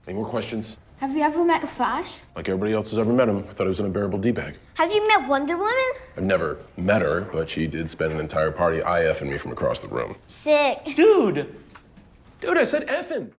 Any more questions? Have you ever met the Flash? Like everybody else has ever met him, I thought he was an unbearable D-bag. Have you met Wonder Woman? I've never met her, but she did spend an entire party IFing me from across the room. Sick. Dude, I said effing.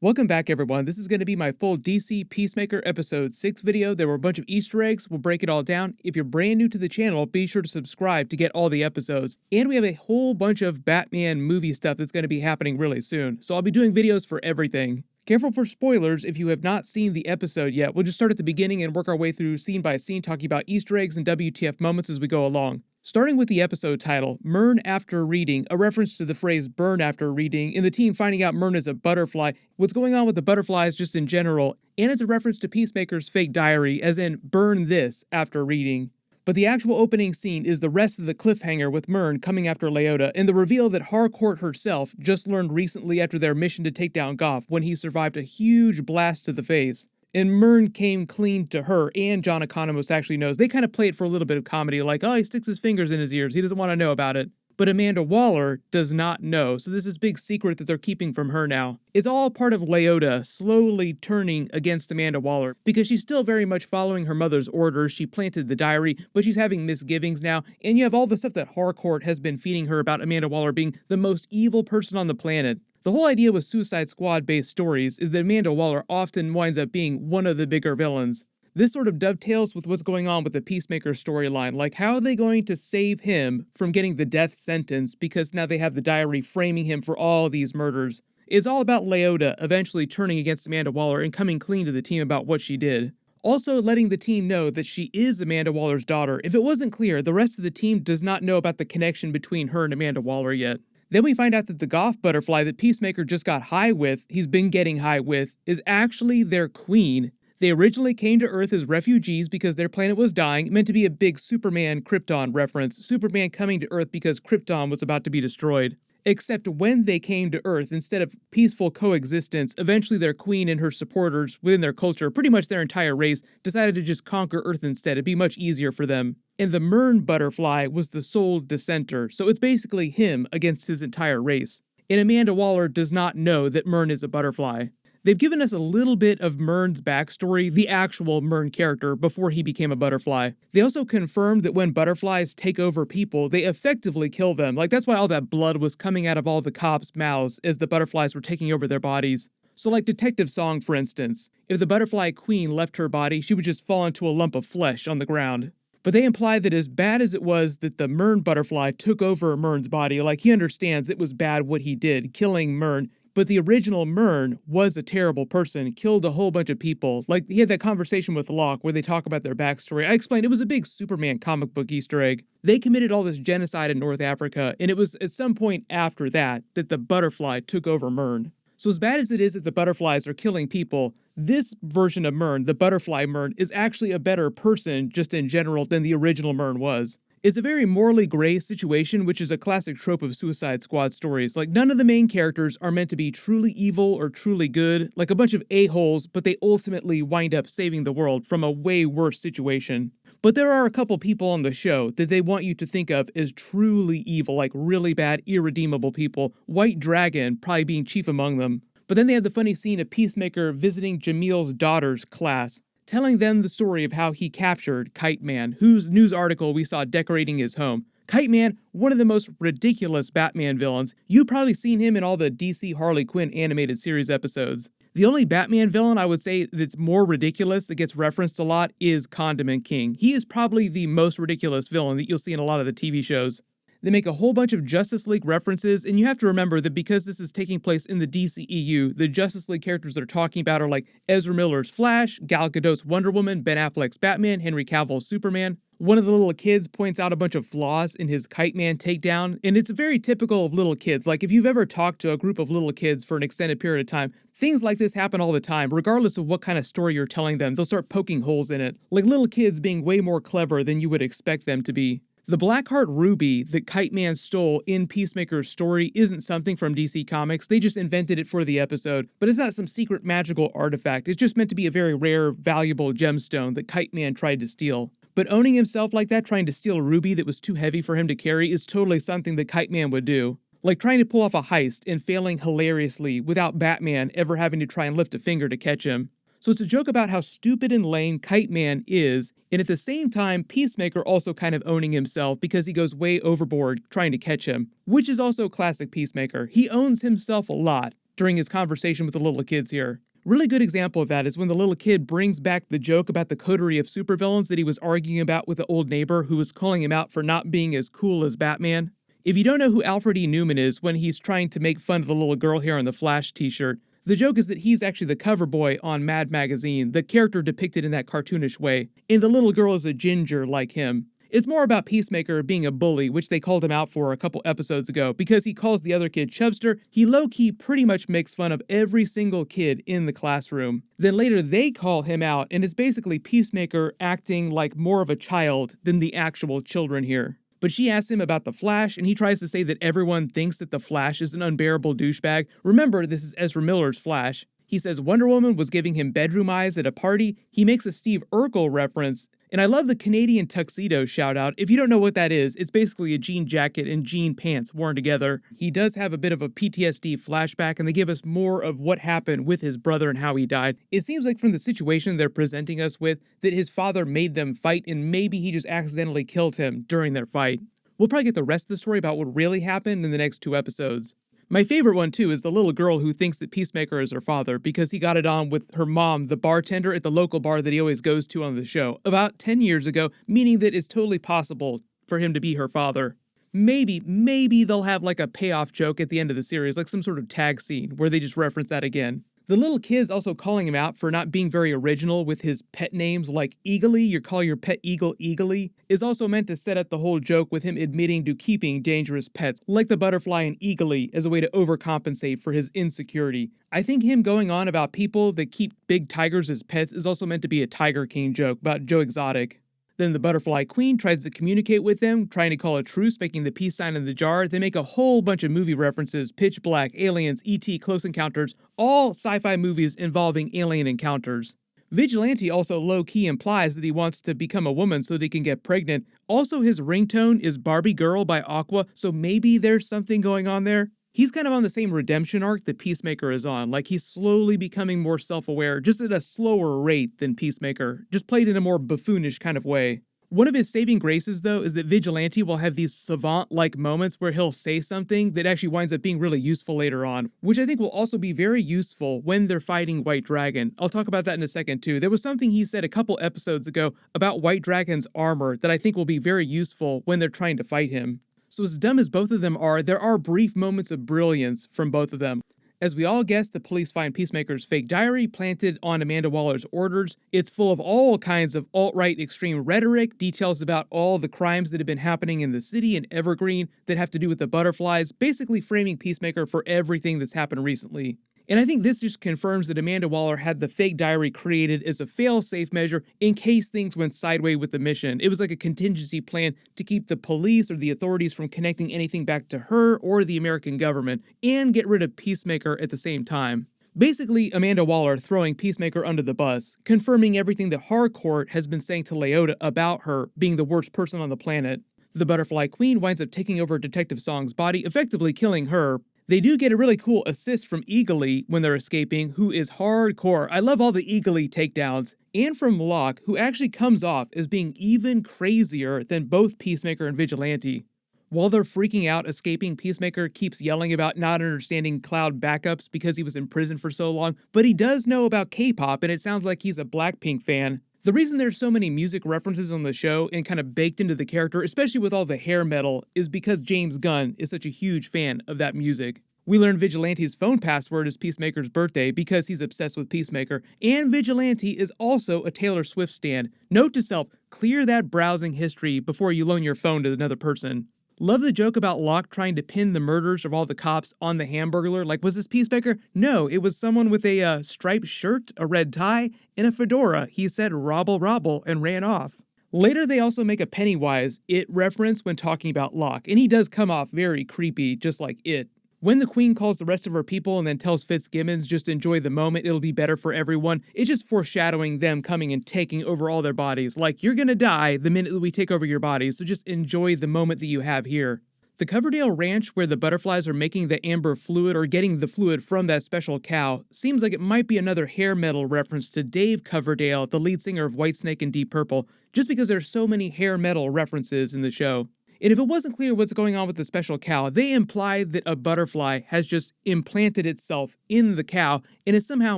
Welcome back, everyone. This is going to be my full DC Peacemaker episode 6 video. There were a bunch of Easter eggs. We'll break it all down. If you're brand new to the channel, be sure to subscribe to get all the episodes. And we have a whole bunch of Batman movie stuff that's going to be happening really soon. So I'll be doing videos for everything. Careful for spoilers if you have not seen the episode yet. We'll just start at the beginning and work our way through scene by scene, talking about Easter eggs and WTF moments as we go along. Starting with the episode title, Murn After Reading, a reference to the phrase burn after reading, and the team finding out Murn is a butterfly, what's going on with the butterflies just in general, and it's a reference to Peacemaker's fake diary, as in burn this after reading. But the actual opening scene is the rest of the cliffhanger with Murn coming after Leota, and the reveal that Harcourt herself just learned recently after their mission to take down Goff when he survived a huge blast to the face. And Murn came clean to her, and John Economos actually knows. They kind of play it for a little bit of comedy, like, oh, he sticks his fingers in his ears, he doesn't want to know about it. But Amanda Waller does not know, so this is a big secret that they're keeping from her now. It's all part of Leota slowly turning against Amanda Waller, because she's still very much following her mother's orders. She planted the diary, but she's having misgivings now, and you have all the stuff that Harcourt has been feeding her about Amanda Waller being the most evil person on the planet. The whole idea with Suicide Squad-based stories is that Amanda Waller often winds up being one of the bigger villains. This sort of dovetails with what's going on with the Peacemaker storyline, like how are they going to save him from getting the death sentence because now they have the diary framing him for all these murders. It's all about Leota eventually turning against Amanda Waller and coming clean to the team about what she did. Also letting the team know that she is Amanda Waller's daughter. If it wasn't clear, the rest of the team does not know about the connection between her and Amanda Waller yet. Then we find out that the Goff butterfly that Peacemaker just got high with, he's been getting high with, is actually their queen. They originally came to Earth as refugees because their planet was dying, meant to be a big Superman Krypton reference, Superman coming to Earth because Krypton was about to be destroyed. Except when they came to Earth, instead of peaceful coexistence, eventually their queen and her supporters within their culture, pretty much their entire race, decided to just conquer Earth instead. It'd be much easier for them. And the Murn butterfly was the sole dissenter, so it's basically him against his entire race. And Amanda Waller does not know that Murn is a butterfly. They've given us a little bit of Murn's backstory, the actual Murn character, before he became a butterfly. They also confirmed that when butterflies take over people, they effectively kill them. Like, that's why all that blood was coming out of all the cops' mouths as the butterflies were taking over their bodies. So like Detective Song, for instance, if the butterfly queen left her body, she would just fall into a lump of flesh on the ground. But they imply that as bad as it was that the Murn butterfly took over Murn's body, like he understands it was bad what he did, killing Murn, but the original Murn was a terrible person, killed a whole bunch of people. Like, he had that conversation with Locke where they talk about their backstory. I explained it was a big Superman comic book Easter egg. They committed all this genocide in North Africa, and it was at some point after that that the butterfly took over Murn. So as bad as it is that the butterflies are killing people, this version of Murn, the butterfly Murn, is actually a better person just in general than the original Murn was. It's a very morally gray situation, which is a classic trope of Suicide Squad stories. Like, none of the main characters are meant to be truly evil or truly good, like a bunch of a-holes, but they ultimately wind up saving the world from a way worse situation. But there are a couple people on the show that they want you to think of as truly evil, like really bad, irredeemable people, White Dragon probably being chief among them. But then they have the funny scene of Peacemaker visiting Jamil's daughter's class, telling them the story of how he captured Kite Man, whose news article we saw decorating his home. Kite Man, one of the most ridiculous Batman villains. You've probably seen him in all the DC Harley Quinn animated series episodes. The only Batman villain I would say that's more ridiculous, that gets referenced a lot, is Condiment King. He is probably the most ridiculous villain that you'll see in a lot of the TV shows. They make a whole bunch of Justice League references, and you have to remember that because this is taking place in the DCEU, the Justice League characters they're talking about are like Ezra Miller's Flash, Gal Gadot's Wonder Woman, Ben Affleck's Batman, Henry Cavill's Superman. One of the little kids points out a bunch of flaws in his Kite Man takedown, and it's very typical of little kids. Like, if you've ever talked to a group of little kids for an extended period of time, things like this happen all the time, regardless of what kind of story you're telling them. They'll start poking holes in it, like little kids being way more clever than you would expect them to be. The Blackheart Ruby that Kite Man stole in Peacemaker's story isn't something from DC Comics. They just invented it for the episode, but it's not some secret magical artifact. It's just meant to be a very rare, valuable gemstone that Kite Man tried to steal. But owning himself like that, trying to steal a ruby that was too heavy for him to carry, is totally something that Kite Man would do. like trying to pull off a heist and failing hilariously without Batman ever having to try and lift a finger to catch him. So it's a joke about how stupid and lame Kite Man is, and at the same time, Peacemaker also kind of owning himself because he goes way overboard trying to catch him, which is also classic Peacemaker. He owns himself a lot during his conversation with the little kids here. Really good example of that is when the little kid brings back the joke about the coterie of supervillains that he was arguing about with the old neighbor who was calling him out for not being as cool as Batman. If you don't know who Alfred E. Newman is when he's trying to make fun of the little girl here on the Flash t-shirt, the joke is that he's actually the cover boy on Mad Magazine, the character depicted in that cartoonish way, and the little girl is a ginger like him. It's more about Peacemaker being a bully, which they called him out for a couple episodes ago, because he calls the other kid Chubster. He low-key pretty much makes fun of every single kid in the classroom. Then later they call him out, and it's basically Peacemaker acting like more of a child than the actual children here. But she asks him about the Flash, and he tries to say that everyone thinks that the Flash is an unbearable douchebag. Remember, this is Ezra Miller's Flash. He says Wonder Woman was giving him bedroom eyes at a party. He makes a Steve Urkel reference, and I love the Canadian tuxedo shout out. If you don't know what that is, it's basically a jean jacket and jean pants worn together. He does have a bit of a PTSD flashback, and they give us more of what happened with his brother and how he died. It seems like from the situation they're presenting us with, that his father made them fight, and maybe he just accidentally killed him during their fight. We'll probably get the rest of the story about what really happened in the next 2 episodes. My favorite one, too, is the little girl who thinks that Peacemaker is her father because he got it on with her mom, the bartender at the local bar that he always goes to on the show, about 10 years ago, meaning that it's totally possible for him to be her father. Maybe they'll have like a payoff joke at the end of the series, like some sort of tag scene where they just reference that again. The little kid's also calling him out for not being very original with his pet names like Eagly, you call your pet eagle Eagly, is also meant to set up the whole joke with him admitting to keeping dangerous pets, like the butterfly and Eagly, as a way to overcompensate for his insecurity. I think him going on about people that keep big tigers as pets is also meant to be a Tiger King joke about Joe Exotic. Then the Butterfly Queen tries to communicate with them, trying to call a truce, making the peace sign in the jar. They make a whole bunch of movie references, Pitch Black, Aliens, E.T., Close Encounters, all sci-fi movies involving alien encounters. Vigilante also low-key implies that he wants to become a woman so that he can get pregnant. Also, his ringtone is Barbie Girl by Aqua, so maybe there's something going on there. He's kind of on the same redemption arc that Peacemaker is on, like he's slowly becoming more self-aware, just at a slower rate than Peacemaker, just played in a more buffoonish kind of way. One of his saving graces, though, is that Vigilante will have these savant-like moments where he'll say something that actually winds up being really useful later on, which I think will also be very useful when they're fighting White Dragon. I'll talk about that in a second, too. There was something he said a couple episodes ago about White Dragon's armor that I think will be very useful when they're trying to fight him. So as dumb as both of them are, there are brief moments of brilliance from both of them. As we all guess, the police find Peacemaker's fake diary planted on Amanda Waller's orders. It's full of all kinds of alt-right extreme rhetoric, details about all the crimes that have been happening in the city and Evergreen that have to do with the butterflies, basically framing Peacemaker for everything that's happened recently. And I think this just confirms that Amanda Waller had the fake diary created as a fail-safe measure in case things went sideways with the mission. It was like a contingency plan to keep the police or the authorities from connecting anything back to her or the American government, and get rid of Peacemaker at the same time. Basically, Amanda Waller throwing Peacemaker under the bus, confirming everything that Harcourt has been saying to Leota about her being the worst person on the planet. The Butterfly Queen winds up taking over Detective Song's body, effectively killing her. They do get a really cool assist from Eagly when they're escaping, who is hardcore. I love all the Eagly takedowns. And from Locke, who actually comes off as being even crazier than both Peacemaker and Vigilante. While they're freaking out, escaping, Peacemaker keeps yelling about not understanding Cloud backups because he was in prison for so long, but he does know about K-pop, and it sounds like he's a Blackpink fan. The reason there's so many music references on the show and kind of baked into the character, especially with all the hair metal, is because James Gunn is such a huge fan of that music. We learn Vigilante's phone password is Peacemaker's birthday because he's obsessed with Peacemaker, and Vigilante is also a Taylor Swift stan. Note to self, clear that browsing history before you loan your phone to another person. Love the joke about Locke trying to pin the murders of all the cops on the Hamburglar. Like, was this Peacemaker? No, it was someone with a striped shirt, a red tie, and a fedora. He said "robble robble" and ran off. Later, they also make a Pennywise It reference when talking about Locke, and he does come off very creepy, just like It. When the Queen calls the rest of her people and then tells Fitzgibbons just enjoy the moment, it'll be better for everyone, it's just foreshadowing them coming and taking over all their bodies. Like, you're gonna die the minute that we take over your bodies, so just enjoy the moment that you have here. The Coverdale Ranch, where the butterflies are making the amber fluid or getting the fluid from that special cow, seems like it might be another hair metal reference to Dave Coverdale, the lead singer of Whitesnake and Deep Purple, just because there's so many hair metal references in the show. And if it wasn't clear what's going on with the special cow, they imply that a butterfly has just implanted itself in the cow and has somehow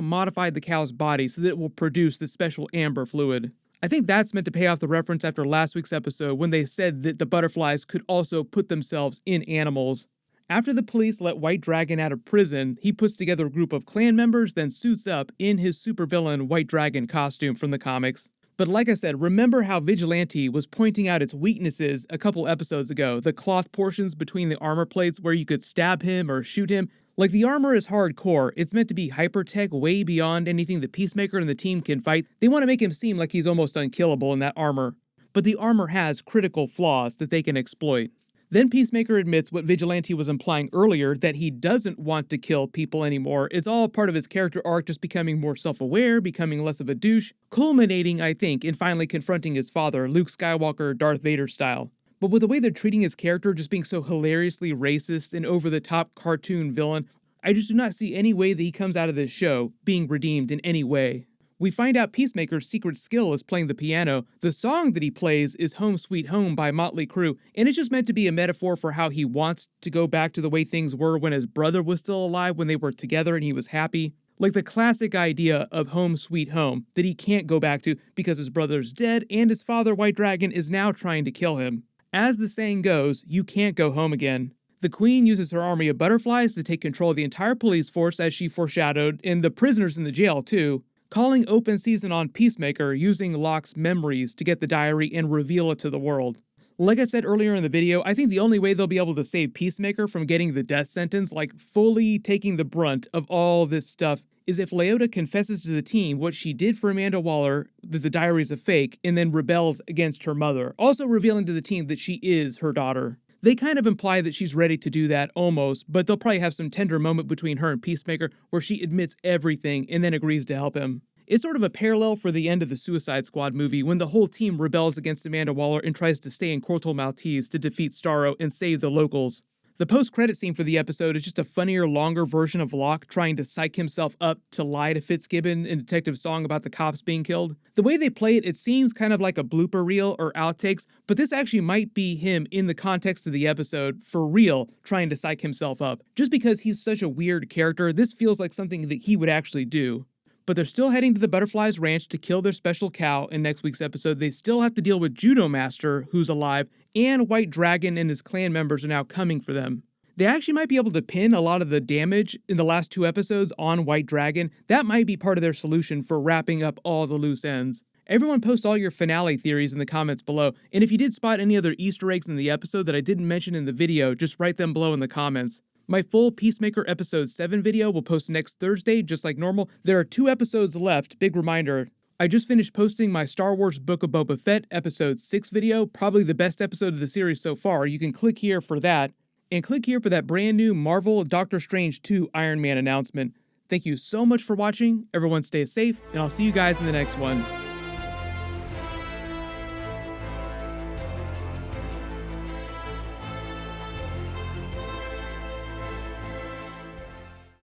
modified the cow's body so that it will produce the special amber fluid. I think that's meant to pay off the reference after last week's episode when they said that the butterflies could also put themselves in animals. After the police let White Dragon out of prison, he puts together a group of clan members, then suits up in his supervillain White Dragon costume from the comics. But like I said, remember how Vigilante was pointing out its weaknesses a couple episodes ago, the cloth portions between the armor plates where you could stab him or shoot him? Like, the armor is hardcore, it's meant to be hyper-tech way beyond anything the Peacemaker and the team can fight. They want to make him seem like he's almost unkillable in that armor. But the armor has critical flaws that they can exploit. Then Peacemaker admits what Vigilante was implying earlier, that he doesn't want to kill people anymore. It's all part of his character arc, just becoming more self-aware, becoming less of a douche, culminating, I think, in finally confronting his father, Luke Skywalker, Darth Vader style. But with the way they're treating his character just being so hilariously racist and over-the-top cartoon villain, I just do not see any way that he comes out of this show being redeemed in any way. We find out Peacemaker's secret skill is playing the piano. The song that he plays is Home Sweet Home by Motley Crue, and it's just meant to be a metaphor for how he wants to go back to the way things were when his brother was still alive, when they were together and he was happy. Like the classic idea of Home Sweet Home that he can't go back to because his brother's dead and his father, White Dragon, is now trying to kill him. As the saying goes, you can't go home again. The Queen uses her army of butterflies to take control of the entire police force, as she foreshadowed, and the prisoners in the jail too, calling open season on Peacemaker using Locke's memories to get the diary and reveal it to the world. Like I said earlier in the video, I think the only way they'll be able to save Peacemaker from getting the death sentence, like fully taking the brunt of all this stuff, is if Leota confesses to the team what she did for Amanda Waller, that the diary is a fake, and then rebels against her mother, also revealing to the team that she is her daughter. They kind of imply that she's ready to do that almost, but they'll probably have some tender moment between her and Peacemaker where she admits everything and then agrees to help him. It's sort of a parallel for the end of the Suicide Squad movie when the whole team rebels against Amanda Waller and tries to stay in Corto Maltese to defeat Starro and save the locals. The post-credit scene for the episode is just a funnier, longer version of Locke trying to psych himself up to lie to Fitzgibbon in Detective Song about the cops being killed. The way they play it, it seems kind of like a blooper reel or outtakes, but this actually might be him in the context of the episode, for real, trying to psych himself up. Just because he's such a weird character, this feels like something that he would actually do. But they're still heading to the Butterflies Ranch to kill their special cow in next week's episode. They still have to deal with Judo Master, who's alive, and White Dragon and his clan members are now coming for them. They actually might be able to pin a lot of the damage in the last two episodes on White Dragon. That might be part of their solution for wrapping up all the loose ends. Everyone post all your finale theories in the comments below, and if you did spot any other Easter eggs in the episode that I didn't mention in the video, just write them below in the comments. My full Peacemaker Episode 7 video will post next Thursday, just like normal. There are 2 episodes left, big reminder. I just finished posting my Star Wars Book of Boba Fett Episode 6 video, probably the best episode of the series so far. You can click here for that, and click here for that brand new Marvel Doctor Strange 2 Iron Man announcement. Thank you so much for watching, everyone stay safe, and I'll see you guys in the next one.